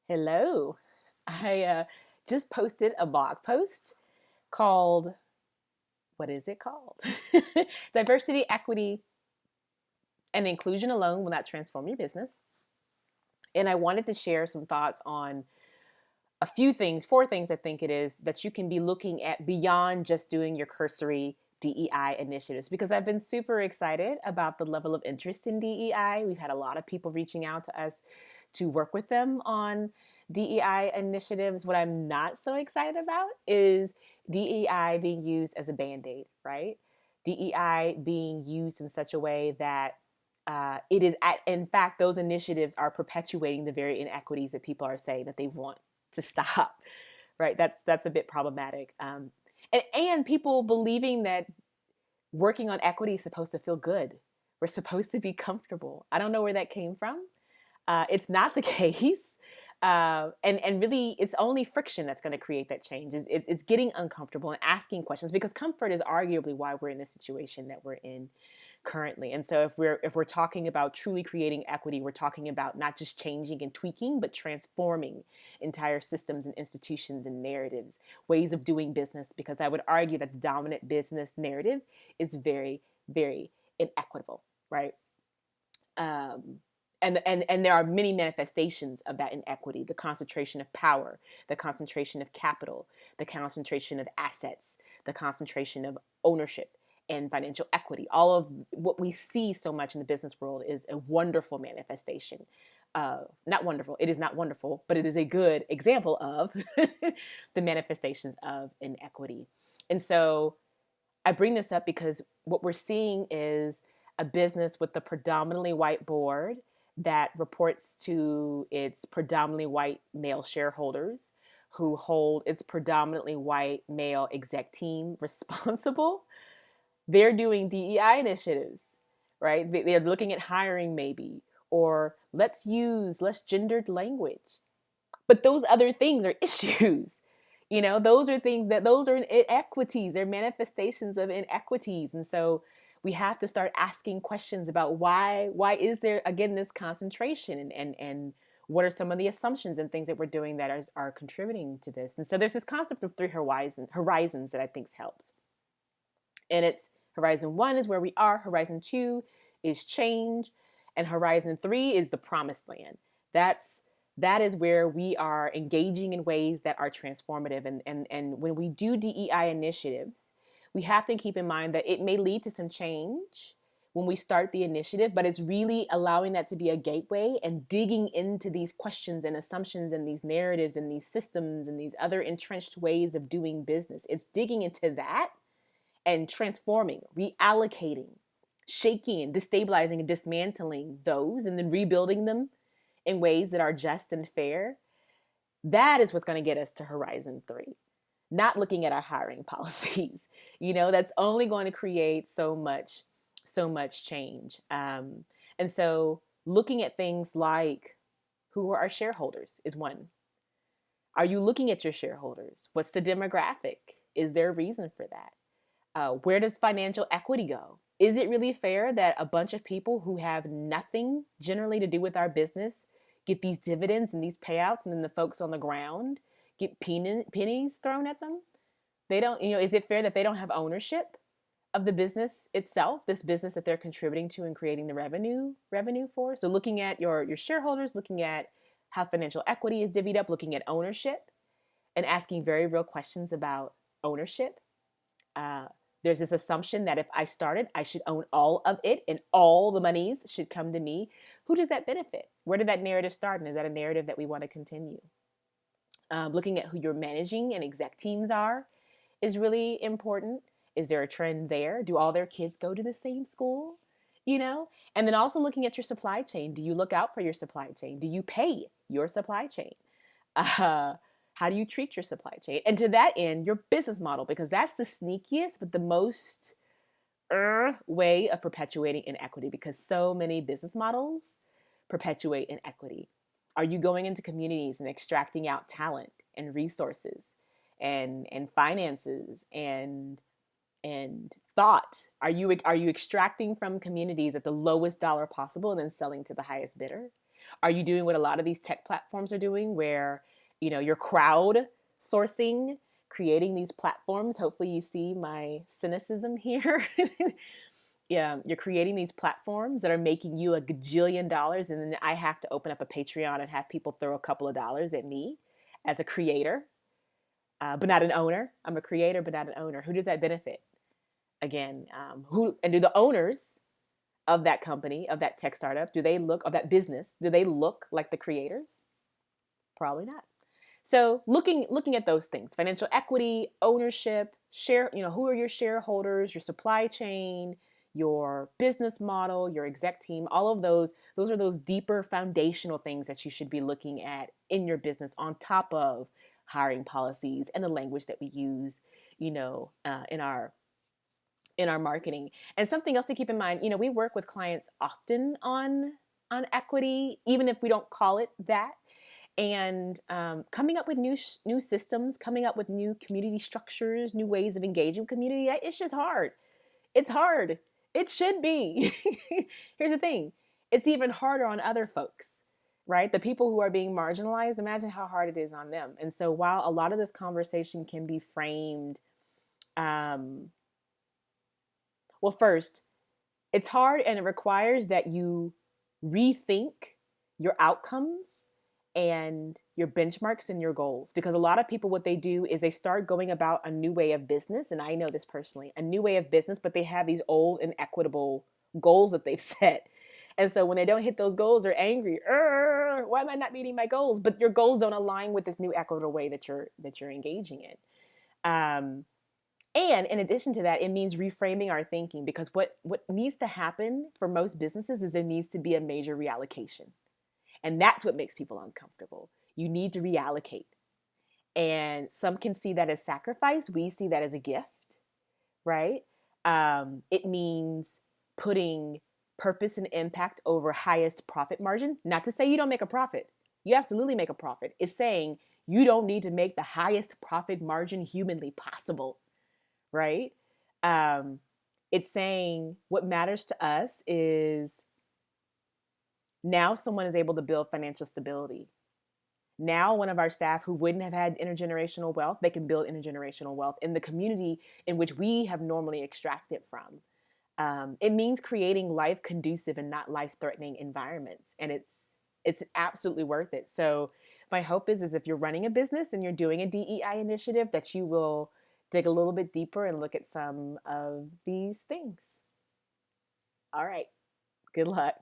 Hello. I just posted a blog post called, what is it called? Diversity, Equity, and Inclusion Alone Will Not Transform Your Business. And I wanted to share some thoughts on a few things, four things I think it is, that you can be looking at beyond just doing your cursory DEI initiatives, because I've been super excited about the level of interest in DEI. We've had a lot of people reaching out to us to work with them on DEI initiatives. What I'm not so excited about is DEI being used as a band aid, right? DEI being used in such a way that it is, in fact, those initiatives are perpetuating the very inequities that people are saying that they want to stop, right? That's a bit problematic. And people believing that working on equity is supposed to feel good. We're supposed to be comfortable. I don't know where that came from. It's not the case. And really, it's only friction that's going to create that change. It's getting uncomfortable and asking questions, because comfort is arguably why we're in the situation that we're in currently. And so if we're talking about truly creating equity, we're talking about not just changing and tweaking, but transforming entire systems and institutions and narratives, ways of doing business, because I would argue that the dominant business narrative is very, very inequitable, right? Um, and there are many manifestations of that inequity: the concentration of power, the concentration of capital, the concentration of assets, the concentration of ownership and financial equity. All of what we see so much in the business world is a wonderful manifestation. Not wonderful, it is not wonderful, but it is a good example of the manifestations of inequity. And so I bring this up because what we're seeing is a business with a predominantly white board that reports to its predominantly white male shareholders, who hold its predominantly white male exec team responsible. They're doing DEI initiatives, right? They're looking at hiring, maybe, or let's use less gendered language. But those other things are issues. Those are things those are inequities. They're manifestations of inequities. And so we have to start asking questions about why is there, again, this concentration, and what are some of the assumptions and things that we're doing that are contributing to this. And so there's this concept of three horizons that I think helps. And it's horizon one is where we are, horizon two is change, and horizon three is the promised land. That is where we are engaging in ways that are transformative. And when we do DEI initiatives, we have to keep in mind that it may lead to some change when we start the initiative, but it's really allowing that to be a gateway and digging into these questions and assumptions and these narratives and these systems and these other entrenched ways of doing business. It's digging into that and transforming, reallocating, shaking and destabilizing and dismantling those, and then rebuilding them in ways that are just and fair. That is what's going to get us to horizon three. Not looking at our hiring policies. That's only going to create so much change. And so looking at things like, who are our shareholders is one. Are you looking at your shareholders? What's the demographic? Is there a reason for that? Where does financial equity go? Is it really fair that a bunch of people who have nothing generally to do with our business get these dividends and these payouts, and then the folks on the ground get pennies thrown at them? They don't, is it fair that they don't have ownership of the business itself, this business that they're contributing to and creating the revenue for? So looking at your shareholders, looking at how financial equity is divvied up, looking at ownership, and asking very real questions about ownership. Uh, there's this assumption that if I started, I should own all of it and all the monies should come to me. Who does that benefit? Where did that narrative start? And is that a narrative that we want to continue? Looking at who your managing and exec teams are is really important. Is there a trend there? Do all their kids go to the same school? And then also looking at your supply chain. Do you look out for your supply chain? Do you pay your supply chain? Uh, how do you treat your supply chain? And to that end, your business model, because that's the sneakiest, but the most way of perpetuating inequity, because so many business models perpetuate inequity. Are you going into communities and extracting out talent and resources and finances and thought? Are you extracting from communities at the lowest dollar possible and then selling to the highest bidder? Are you doing what a lot of these tech platforms are doing, where you're crowd sourcing, creating these platforms? Hopefully you see my cynicism here. Yeah, you're creating these platforms that are making you a gajillion dollars, and then I have to open up a Patreon and have people throw a couple of dollars at me as a creator, but not an owner. I'm a creator, but not an owner. Who does that benefit? Again, who, and do the owners of that company, of that tech startup, do they look, of that business, do they look like the creators? Probably not. So looking at those things: financial equity, ownership, share, who are your shareholders, your supply chain, your business model, your exec team, all of those are those deeper foundational things that you should be looking at in your business, on top of hiring policies and the language that we use, in our marketing. And something else to keep in mind, we work with clients often on equity, even if we don't call it that. And coming up with new systems, coming up with new community structures, new ways of engaging with community, it's just hard. It's hard. It should be. Here's the thing: it's even harder on other folks, right? The people who are being marginalized, imagine how hard it is on them. And so while a lot of this conversation can be framed, well, first, it's hard, and it requires that you rethink your outcomes and your benchmarks and your goals. Because a lot of people, what they do is they start going about a new way of business. And I know this personally, a new way of business, but they have these old inequitable goals that they've set. And so when they don't hit those goals, they're angry. Why am I not meeting my goals? But your goals don't align with this new equitable way that you're engaging in. And in addition to that, it means reframing our thinking, because what needs to happen for most businesses is there needs to be a major reallocation. And that's what makes people uncomfortable. You need to reallocate. And some can see that as sacrifice. We see that as a gift, right? It means putting purpose and impact over highest profit margin. Not to say you don't make a profit. You absolutely make a profit. It's saying you don't need to make the highest profit margin humanly possible, right? It's saying what matters to us is now someone is able to build financial stability. Now one of our staff who wouldn't have had intergenerational wealth, they can build intergenerational wealth in the community in which we have normally extracted from. It means creating life conducive and not life threatening environments. And it's absolutely worth it. So my hope is if you're running a business and you're doing a DEI initiative, that you will dig a little bit deeper and look at some of these things. All right. Good luck.